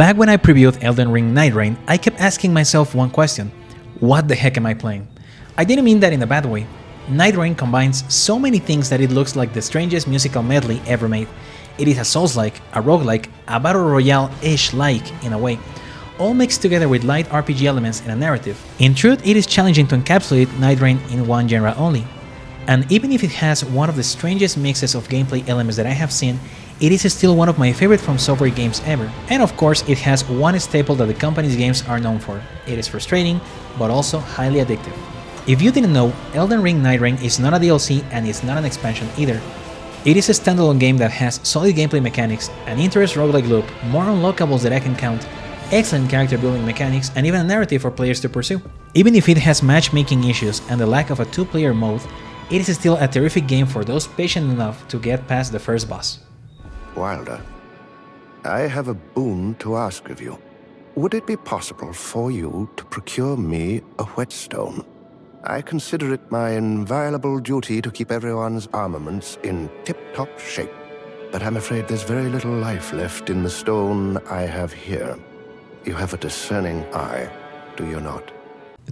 Back when I previewed Elden Ring Nightreign, I kept asking myself one question: what the heck am I playing? I didn't mean that in a bad way. Nightreign combines so many things that it looks like the strangest musical medley ever made. It is a Souls-like, a roguelike, a battle royale-ish like in a way, all mixed together with light RPG elements and a narrative. In truth, it is challenging to encapsulate Nightreign in one genre only. And even if it has one of the strangest mixes of gameplay elements that I have seen, it is still one of my favorite From Software games ever. And of course, it has one staple that the company's games are known for. It is frustrating, but also highly addictive. If you didn't know, Elden Ring Nightreign is not a DLC and it's not an expansion either. It is a standalone game that has solid gameplay mechanics, an interesting roguelike loop, more unlockables that I can count, excellent character building mechanics, and even a narrative for players to pursue. Even if it has matchmaking issues and the lack of a two-player mode, it is still a terrific game for those patient enough to get past the first boss. Wilder, I have a boon to ask of you. Would it be possible for you to procure me a whetstone? I consider it my inviolable duty to keep everyone's armaments in tip-top shape, but I'm afraid there's very little life left in the stone I have here. You have a discerning eye, do you not?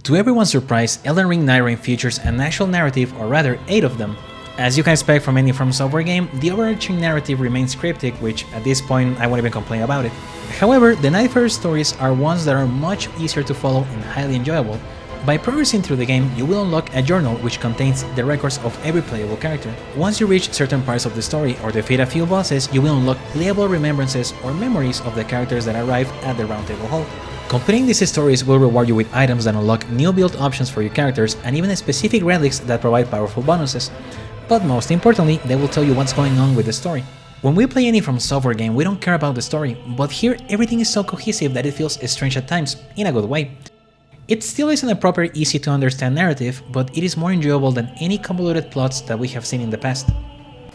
To everyone's surprise, Elden Ring Nightreign features an actual narrative, or rather 8 of them. As you can expect from any From Software game, the overarching narrative remains cryptic, which at this point I won't even complain about it. However, the Nightfare stories are ones that are much easier to follow and highly enjoyable. By progressing through the game, you will unlock a journal which contains the records of every playable character. Once you reach certain parts of the story or defeat a few bosses, you will unlock playable remembrances or memories of the characters that arrive at the Round Table Hall. Completing these stories will reward you with items that unlock new build options for your characters and even specific relics that provide powerful bonuses. But most importantly, they will tell you what's going on with the story. When we play any From Software game, we don't care about the story, but here everything is so cohesive that it feels strange at times, in a good way. It still isn't a proper, easy to understand narrative, but it is more enjoyable than any convoluted plots that we have seen in the past.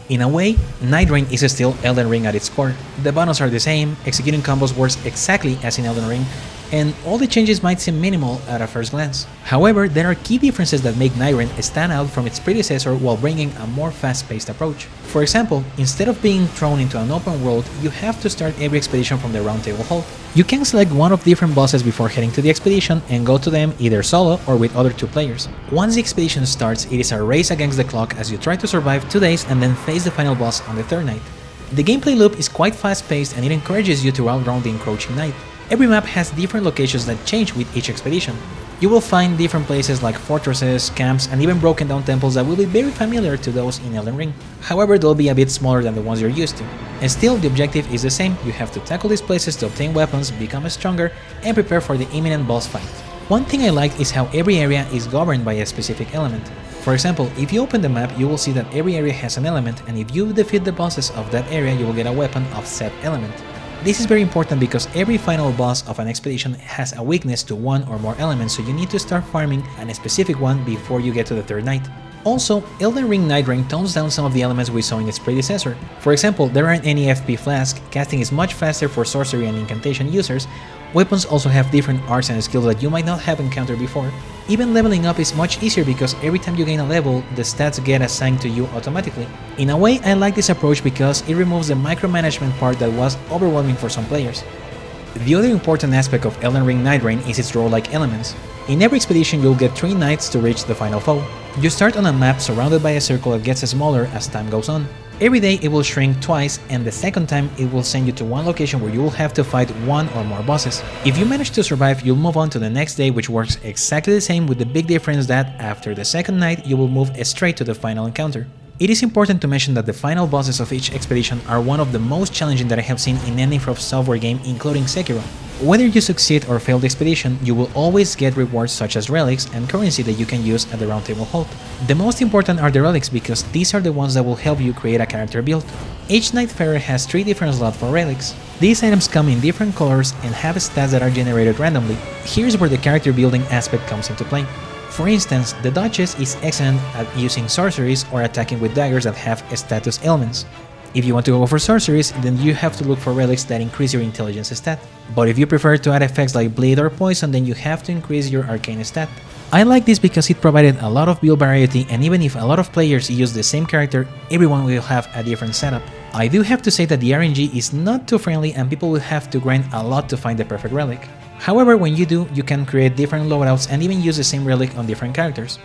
In a way, Nightreign is still Elden Ring at its core. The bonuses are the same, executing combos works exactly as in Elden Ring, and all the changes might seem minimal at a first glance. However, there are key differences that make Nightreign stand out from its predecessor while bringing a more fast-paced approach. For example, instead of being thrown into an open world, you have to start every expedition from the Round Table Hall. You can select one of different bosses before heading to the expedition and go to them either solo or with other 2 players. Once the expedition starts, it is a race against the clock as you try to survive 2 days and then face the final boss on the 3rd night. The gameplay loop is quite fast-paced and it encourages you to outrun the encroaching night. Every map has different locations that change with each expedition. You will find different places like fortresses, camps, and even broken down temples that will be very familiar to those in Elden Ring. However, they'll be a bit smaller than the ones you're used to. And still, the objective is the same: you have to tackle these places to obtain weapons, become stronger, and prepare for the imminent boss fight. One thing I liked is how every area is governed by a specific element. For example, if you open the map, you will see that every area has an element, and if you defeat the bosses of that area, you will get a weapon of said element. This is very important because every final boss of an expedition has a weakness to one or more elements, so you need to start farming a specific one before you get to the 3rd night. Also, Elden Ring Nightreign tones down some of the elements we saw in its predecessor. For example, there aren't any FP flasks, casting is much faster for sorcery and incantation users, weapons also have different arts and skills that you might not have encountered before. Even leveling up is much easier because every time you gain a level, the stats get assigned to you automatically. In a way, I like this approach because it removes the micromanagement part that was overwhelming for some players. The other important aspect of Elden Ring Nightreign is its roguelike elements. In every expedition you'll get 3 nights to reach the final foe. You start on a map surrounded by a circle that gets smaller as time goes on. Every day it will shrink twice, and the second time it will send you to one location where you will have to fight 1 or more bosses. If you manage to survive, you'll move on to the next day, which works exactly the same, with the big difference that after the 2nd night you will move straight to the final encounter. It is important to mention that the final bosses of each expedition are one of the most challenging that I have seen in any From Software game, including Sekiro. Whether you succeed or fail the expedition, you will always get rewards such as relics and currency that you can use at the Round Table Hall. The most important are the relics because these are the ones that will help you create a character build. Each Nightfarer has 3 different slots for relics. These items come in different colors and have stats that are generated randomly. Here's where the character building aspect comes into play. For instance, the Duchess is excellent at using sorceries or attacking with daggers that have status elements. If you want to go for sorceries, then you have to look for relics that increase your intelligence stat. But if you prefer to add effects like bleed or poison, then you have to increase your arcane stat. I like this because it provided a lot of build variety, and even if a lot of players use the same character, everyone will have a different setup. I do have to say that the RNG is not too friendly and people will have to grind a lot to find the perfect relic. However, when you do, you can create different loadouts and even use the same relic on different characters.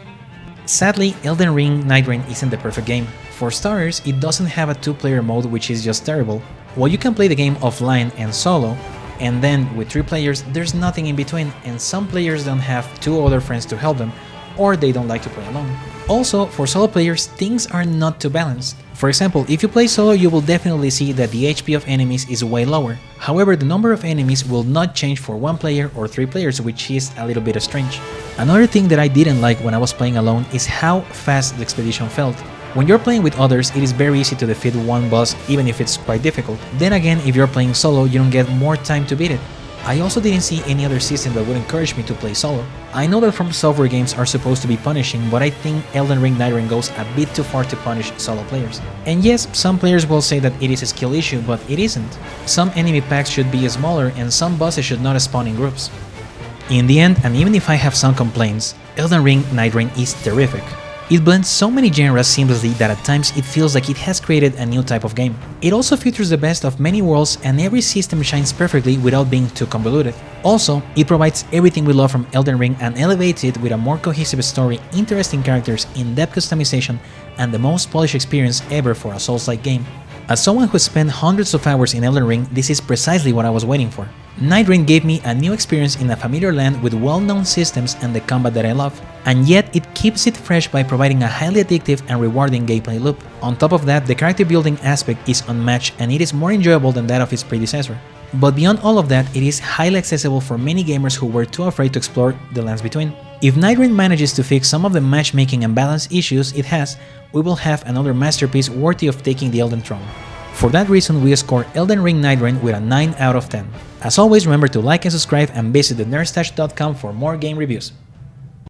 Sadly, Elden Ring Nightreign isn't the perfect game. For starters, it doesn't have a 2-player mode, which is just terrible. While you can play the game offline and solo, and then with 3 players, there's nothing in between, and some players don't have 2 other friends to help them, or they don't like to play alone. Also, for solo players, things are not too balanced. For example, if you play solo, you will definitely see that the HP of enemies is way lower. However, the number of enemies will not change for 1 player or 3 players, which is a little bit strange. Another thing that I didn't like when I was playing alone is how fast the expedition felt. When you're playing with others, it is very easy to defeat one boss even if it's quite difficult. Then again, if you're playing solo, you don't get more time to beat it. I also didn't see any other system that would encourage me to play solo. I know that From Software games are supposed to be punishing, but I think Elden Ring Nightreign goes a bit too far to punish solo players. And yes, some players will say that it is a skill issue, but it isn't. Some enemy packs should be smaller and some bosses should not spawn in groups. In the end, and even if I have some complaints, Elden Ring Nightreign is terrific. It blends so many genres seamlessly that at times it feels like it has created a new type of game. It also features the best of many worlds and every system shines perfectly without being too convoluted. Also, it provides everything we love from Elden Ring and elevates it with a more cohesive story, interesting characters, in-depth customization, and the most polished experience ever for a Souls-like game. As someone who spent hundreds of hours in Elden Ring, this is precisely what I was waiting for. Nightreign gave me a new experience in a familiar land with well-known systems and the combat that I love, and yet it keeps it fresh by providing a highly addictive and rewarding gameplay loop. On top of that, the character building aspect is unmatched and it is more enjoyable than that of its predecessor. But beyond all of that, it is highly accessible for many gamers who were too afraid to explore the lands between. If Nightreign manages to fix some of the matchmaking and balance issues it has, we will have another masterpiece worthy of taking the Elden Throne. For that reason, we score Elden Ring Nightreign with a 9 out of 10. As always, remember to like and subscribe and visit thenerdstash.com for more game reviews.